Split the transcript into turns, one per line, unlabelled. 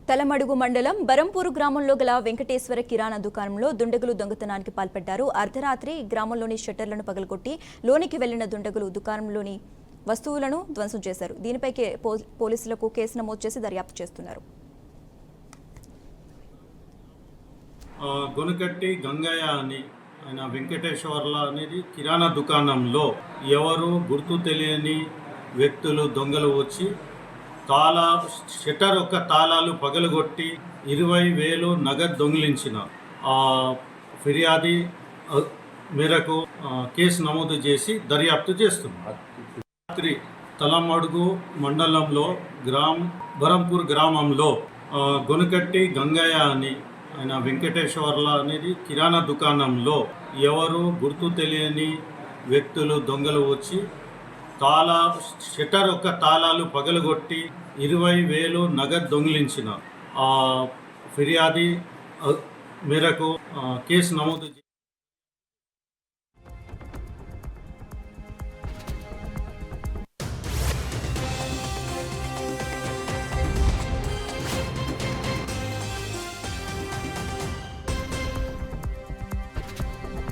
తలమడుగు మండలం బరంపూరు గ్రామంలో గల వెంకటేశ్వర కిరాణా దుకాణంలో దుండగులు దొంగతనానికి పాల్పడ్డారు. అర్ధరాత్రి గ్రామంలోని షట్టర్లను పగలగొట్టి లోనికి వెళ్లిన దుండగులు దుకాణంలోని వస్తువులను ధ్వంసం చేశారు. దీనిపై పోలీసులకు కేసు నమోదు చేసి దర్యాప్తు చేస్తున్నారు.
గొనకట్టి గంగయ్య అని ఆయన వెంకటేశ్వర్ల అనేది కిరాణా దుకాణంలో ఎవరు గుర్తు తెలియని వ్యక్తులు దొంగలు వచ్చి షట్టర్ యొక్క తాళాలు పగలగొట్టి 20,000 నగదు దొంగిలించిన ఫిర్యాదు మేరకు కేసు నమోదు చేసి దర్యాప్తు చేస్తున్నారు. రాత్రి తలమడుగు మండలంలో బరంపూర్ గ్రామంలో గొనకట్టి గంగయ్య అని ఆయన వెంకటేశ్వర్ల అనేది కిరాణా దుకాణంలో ఎవరు గుర్తు తెలియని వ్యక్తులు దొంగలు వచ్చి షట్టర్ యొక్క తాళాలు పగలగొట్టి 20,000 నగదు దొంగిలించిన ఫిర్యాదు మేరకు కేసు నమోదు